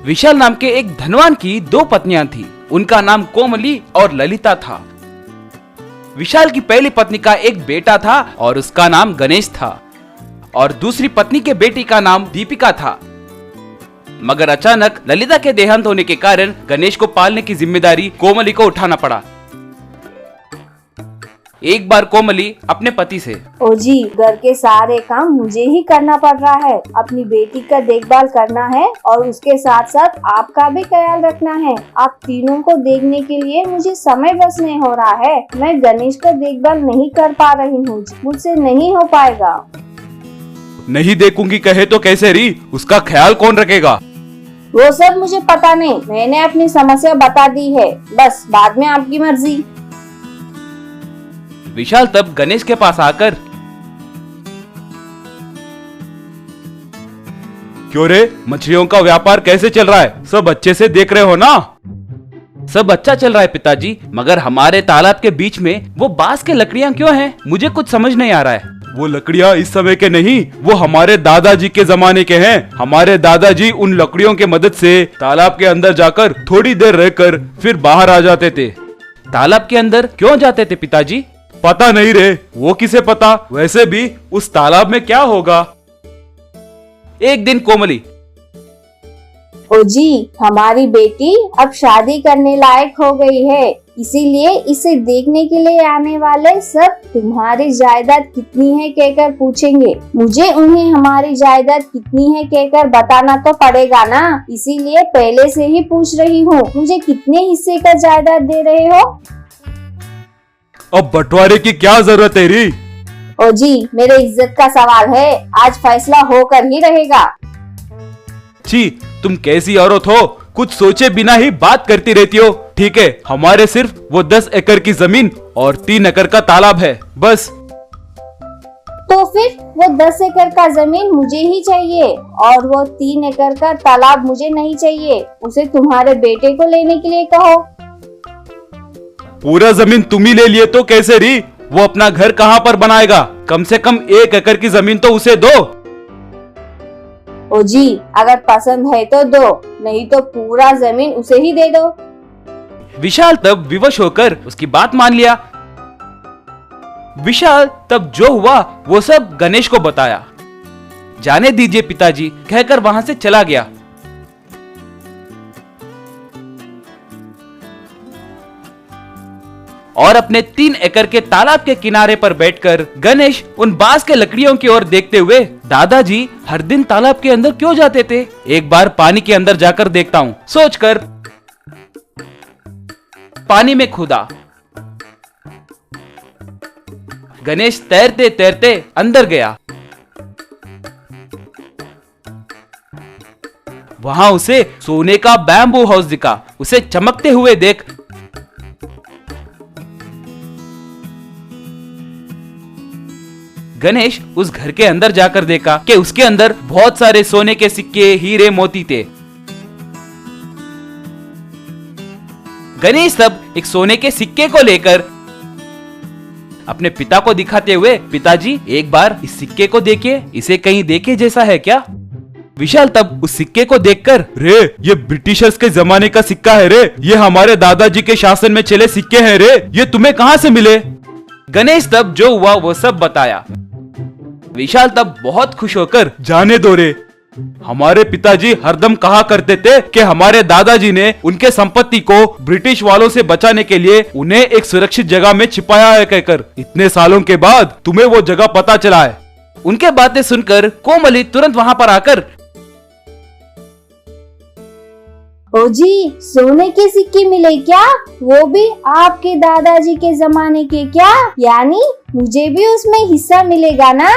विशाल नाम के एक धनवान की दो पत्नियां थी। उनका नाम कोमली और ललिता था। विशाल की पहली पत्नी का एक बेटा था और उसका नाम गणेश था और दूसरी पत्नी के बेटी का नाम दीपिका था। मगर अचानक ललिता के देहांत होने के कारण गणेश को पालने की जिम्मेदारी कोमली को उठाना पड़ा। एक बार कोमली अपने पति से, ओ जी, घर के सारे काम मुझे ही करना पड़ रहा है। अपनी बेटी का देखभाल करना है और उसके साथ साथ आपका भी ख्याल रखना है। आप तीनों को देखने के लिए मुझे समय बस नहीं हो रहा है। मैं गणेश का देखभाल नहीं कर पा रही हूँ, मुझसे नहीं हो पाएगा। नहीं देखूंगी कहे तो कैसे री, उसका ख्याल कौन रखेगा? वो सब मुझे पता नहीं, मैंने अपनी समस्या बता दी है, बस बाद में आपकी मर्जी। विशाल तब गणेश के पास आकर, क्यों रे, मछलियों का व्यापार कैसे चल रहा है? सब अच्छे से देख रहे हो ना? सब अच्छा चल रहा है पिताजी, मगर हमारे तालाब के बीच में वो बांस के लकड़ियां क्यों हैं? मुझे कुछ समझ नहीं आ रहा है। वो लकड़ियां इस समय के नहीं, वो हमारे दादाजी के जमाने के हैं। हमारे दादाजी उन लकड़ियों के मदद से तालाब के अंदर जाकर थोड़ी देर रहकर फिर बाहर आ जाते थे। तालाब के अंदर क्यों जाते थे पिताजी? पता नहीं रे, वो किसे पता। वैसे भी उस तालाब में क्या होगा। एक दिन कोमली, ओ जी, हमारी बेटी अब शादी करने लायक हो गई है, इसीलिए इसे देखने के लिए आने वाले सब तुम्हारी जायदाद कितनी है कहकर पूछेंगे। मुझे उन्हें हमारी जायदाद कितनी है कहकर बताना तो पड़ेगा ना, इसीलिए पहले से ही पूछ रही हूँ, मुझे कितने हिस्से का जायदाद दे रहे हो? अब बंटवारे की क्या जरूरत है री? ओ जी, मेरे इज्जत का सवाल है, आज फैसला होकर ही रहेगा। छी, तुम कैसी औरत हो, कुछ सोचे बिना ही बात करती रहती हो। ठीक है, हमारे सिर्फ वो 10 एकड़ की जमीन और 3 एकड़ का तालाब है, बस। तो फिर वो 10 एकड़ का जमीन मुझे ही चाहिए और वो 3 एकड़ का तालाब मुझे नहीं चाहिए। उसे तुम्हारे बेटे को लेने के लिए कहो। पूरा जमीन तुम ही ले लिए तो कैसे री? वो अपना घर कहाँ पर बनाएगा? कम से कम 1 एकड़ की जमीन तो उसे दो। ओ जी, अगर पसंद है तो दो, नहीं तो पूरा जमीन उसे ही दे दो। विशाल तब विवश होकर उसकी बात मान लिया। विशाल तब जो हुआ वो सब गणेश को बताया। जाने दीजिए पिताजी कहकर वहां से चला गया। और अपने 3 एकड़ के तालाब के किनारे पर बैठकर गणेश उन बांस के लकड़ियों की ओर देखते हुए, दादाजी हर दिन तालाब के अंदर क्यों जाते थे? एक बार पानी के अंदर जाकर देखता हूँ, सोचकर पानी में कूदा। गणेश तैरते तैरते अंदर गया। वहां उसे सोने का बैम्बू हाउस दिखा। उसे चमकते हुए देख गणेश उस घर के अंदर जाकर देखा कि उसके अंदर बहुत सारे सोने के सिक्के, हीरे, मोती थे। गणेश तब एक सोने के सिक्के को लेकर अपने पिता को दिखाते हुए, पिताजी एक बार इस सिक्के को देखिए, इसे कहीं देखे जैसा है क्या? विशाल तब उस सिक्के को देखकर, रे ये ब्रिटिशर्स के जमाने का सिक्का है रे, ये हमारे दादाजी के शासन में चले सिक्के हैं रे, ये तुम्हें कहां से मिले? गणेश तब जो हुआ वो सब बताया। विशाल तब बहुत खुश होकर, जाने दो रे, हमारे पिताजी हरदम कहा करते थे कि हमारे दादाजी ने उनके संपत्ति को ब्रिटिश वालों से बचाने के लिए उन्हें एक सुरक्षित जगह में छिपाया है कहकर। इतने सालों के बाद तुम्हें वो जगह पता चला है। उनके बातें सुनकर कोमली तुरंत वहां पर आकर, ओ जी, सोने के सिक्के मिले क्या? वो भी आपके दादाजी के जमाने के क्या? यानी मुझे भी उसमें हिस्सा मिलेगा ना?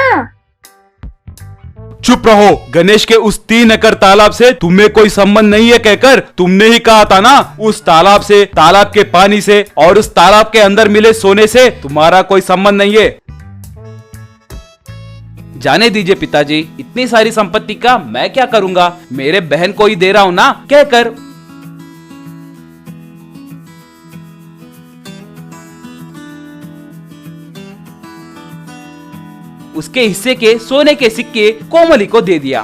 चुप रहो, गणेश के उस 3 एकड़ तालाब से तुम्हें कोई संबंध नहीं है कहकर तुमने ही कहा था ना। उस तालाब से, तालाब के पानी से और उस तालाब के अंदर मिले सोने से तुम्हारा कोई संबंध नहीं है। जाने दीजिए पिताजी, इतनी सारी संपत्ति का मैं क्या करूंगा, मेरे बहन को ही दे रहा हूं ना कहकर उसके हिस्से के सोने के सिक्के कोमली को दे दिया।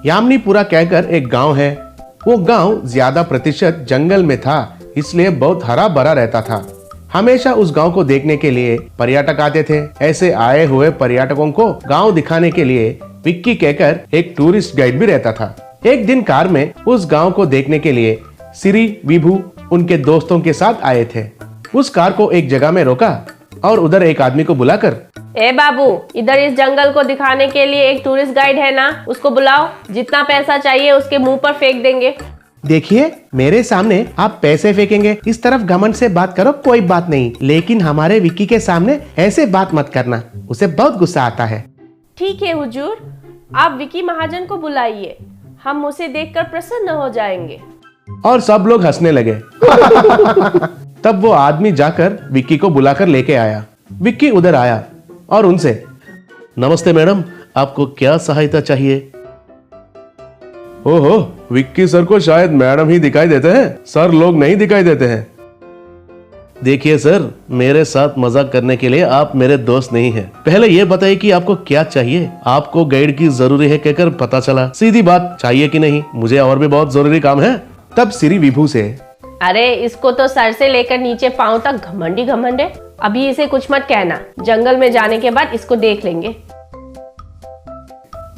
यामिनीपुरा कहकर एक गांव है। वो गांव ज्यादा प्रतिशत जंगल में था, इसलिए बहुत हरा भरा रहता था। हमेशा उस गांव को देखने के लिए पर्यटक आते थे। ऐसे आए हुए पर्यटकों को गांव दिखाने के लिए विक्की कहकर एक टूरिस्ट गाइड भी रहता था। एक दिन कार में उस गांव को देखने के लिए सिरी, विभू उनके दोस्तों के साथ आए थे। उस कार को एक जगह में रोका और उधर एक आदमी को बुलाकर, ए बाबू, इधर इस जंगल को दिखाने के लिए एक टूरिस्ट गाइड है ना, उसको बुलाओ। जितना पैसा चाहिए उसके मुंह पर फेंक देंगे। देखिए, मेरे सामने आप पैसे फेंकेंगे, इस तरफ घमंड से बात करो कोई बात नहीं, लेकिन हमारे विक्की के सामने ऐसे बात मत करना, उसे बहुत गुस्सा आता है। ठीक है हुजूर, आप विक्की महाजन को बुलाइए, हम उसे देखकर प्रसन्न हो जाएंगे। और सब लोग हंसने लगे। तब वो आदमी जाकर विक्की को बुलाकर लेके आया। विक्की उधर आया और उनसे, नमस्ते मैडम, आपको क्या सहायता चाहिए? ओहो, विक्की सर को शायद मैडम ही दिखाई देते हैं, सर लोग नहीं दिखाई देते हैं। देखिए सर, मेरे साथ मजाक करने के लिए आप मेरे दोस्त नहीं हैं। पहले ये बताइए कि आपको क्या चाहिए? आपको गाइड की जरूरी है कहकर पता चला, सीधी बात, चाहिए कि नहीं? मुझे और भी बहुत जरूरी काम है। तब सिरी विभू से, अरे इसको तो सर से लेकर नीचे पांव तक घमंडी घमंड है, अभी इसे कुछ मत कहना, जंगल में जाने के बाद इसको देख लेंगे।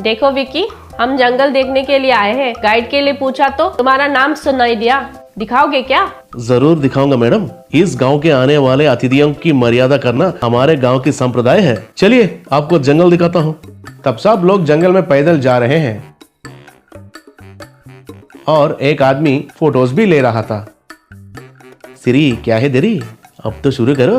देखो विक्की, हम जंगल देखने के लिए आए हैं, गाइड के लिए पूछा तो तुम्हारा नाम सुनाई दिया, दिखाओगे क्या? जरूर दिखाऊंगा मैडम, इस गांव के आने वाले अतिथियों की मर्यादा करना हमारे गांव की संप्रदाय है। चलिए आपको जंगल दिखाता हूँ। तब सब लोग जंगल में पैदल जा रहे हैं और एक आदमी फोटोज भी ले रहा था। सिरी, क्या है देरी, अब तो शुरू करो।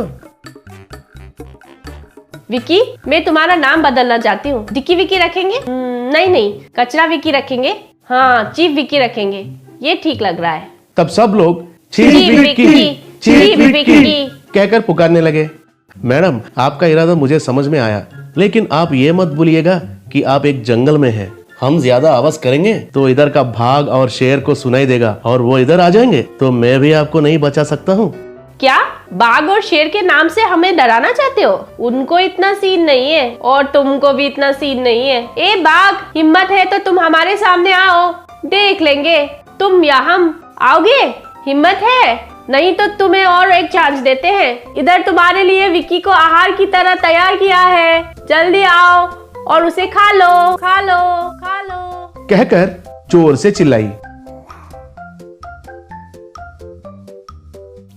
विक्की, मैं तुम्हारा नाम बदलना चाहती हूँ, डिक्की विक्की रखेंगे? नहीं, कचरा विक्की रखेंगे। हाँ, चीफ विक्की रखेंगे, ये ठीक लग रहा है। तब सब लोग चीफ विक्की, चीफ विक्की कहकर पुकारने लगे। मैडम, आपका इरादा मुझे समझ में आया, लेकिन आप ये मत भूलिएगा कि आप एक जंगल में हैं। हम ज्यादा आवाज करेंगे तो इधर का भाग और शेर को सुनाई देगा और वो इधर आ जाएंगे तो मैं भी आपको नहीं बचा सकता हूँ। क्या बाघ और शेर के नाम से हमें डराना चाहते हो? उनको इतना सीन नहीं है और तुमको भी इतना सीन नहीं है। ए बाघ, हिम्मत है तो तुम हमारे सामने आओ, देख लेंगे तुम या हम। आओगे? हिम्मत है? नहीं तो तुम्हें और एक चांस देते हैं। इधर तुम्हारे लिए विक्की को आहार की तरह तैयार किया है, जल्दी आओ और उसे खा लो, खा लो, खा लो कहकर जोर से चिल्लाई।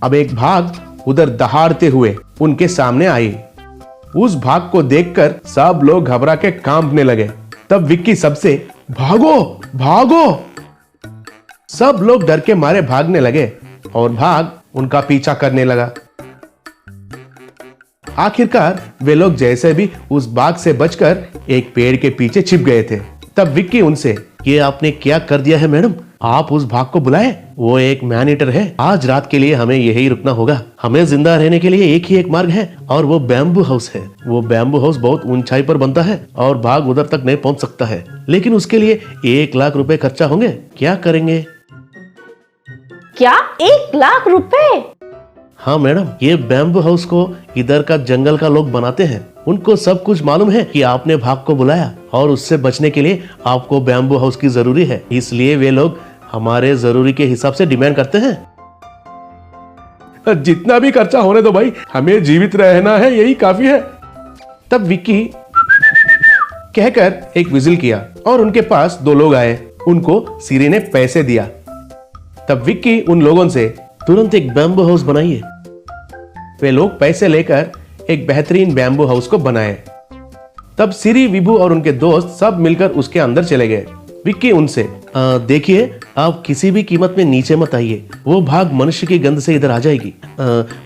अब एक भाग उधर दहाड़ते हुए उनके सामने आई। उस भाग को देखकर सब लोग घबरा के कांपने लगे। तब विक्की सबसे, भागो भागो। सब लोग डर के मारे भागने लगे और भाग उनका पीछा करने लगा। आखिरकार वे लोग जैसे भी उस बाघ से बचकर एक पेड़ के पीछे छिप गए थे। तब विक्की उनसे, ये आपने क्या कर दिया है मैडम? आप उस भाग को बुलाए, वो एक मैन ईटर है। आज रात के लिए हमें यही रुकना होगा। हमें जिंदा रहने के लिए एक ही एक मार्ग है और वो बैम्बू हाउस है। वो बैम्बू हाउस बहुत ऊंचाई पर बनता है और भाग उधर तक नहीं पहुंच सकता है, लेकिन उसके लिए 1 लाख रुपए खर्चा होंगे। क्या करेंगे? क्या 1 लाख रुपए? हाँ मैडम, ये बैम्बू हाउस को इधर का जंगल का लोग बनाते हैं। उनको सब कुछ मालूम है कि आपने भाग को बुलाया और उससे बचने के लिए आपको बैम्बू हाउस की जरूरी है, इसलिए वे लोग हमारे जरूरी के हिसाब से डिमांड करते हैं। जितना भी खर्चा होने दो भाई, हमें जीवित रहना है, यही काफी है। तब विक्की कहकर एक विजिल किया और उनके पास 2 लोग आए। उनको सिरी ने पैसे दिया। तब विक्की उन लोगों से, तुरंत एक बैम्बू हाउस बनाइए। वे लोग पैसे लेकर एक बेहतरीन बैम्बू हाउस को बनाए। तब सिरी, विभू और उनके दोस्त सब मिलकर उसके अंदर चले गए। विक्की उनसे, देखिए, आप किसी भी कीमत में नीचे मत आइए, वो भाग मनुष्य की गंध से इधर आ जाएगी।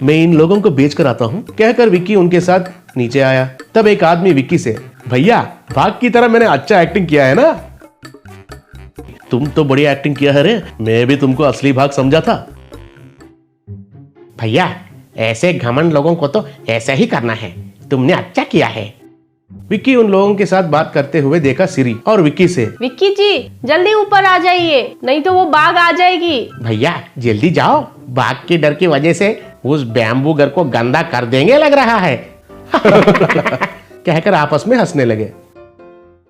मैं इन लोगों को बेच कर आता हूँ। कहकर विक्की उनके साथ नीचे आया। तब एक आदमी विक्की से, भैया, भाग की तरह मैंने अच्छा एक्टिंग किया है ना? तुम तो बड़ी एक्टिंग किया है रे, मैं भी तुमको असली भाग समझा था। भैया, ऐसे घमंड लोगों को तो ऐसा ही करना है, तुमने अच्छा किया है। विक्की उन लोगों के साथ बात करते हुए देखा सिरी और विक्की से, विक्की जी, जल्दी ऊपर आ जाइए, नहीं तो वो बाघ आ जाएगी। भैया जल्दी जाओ, बाघ के डर की वजह से उस बैम्बू घर को गंदा कर देंगे लग रहा है। कहकर आपस में हंसने लगे।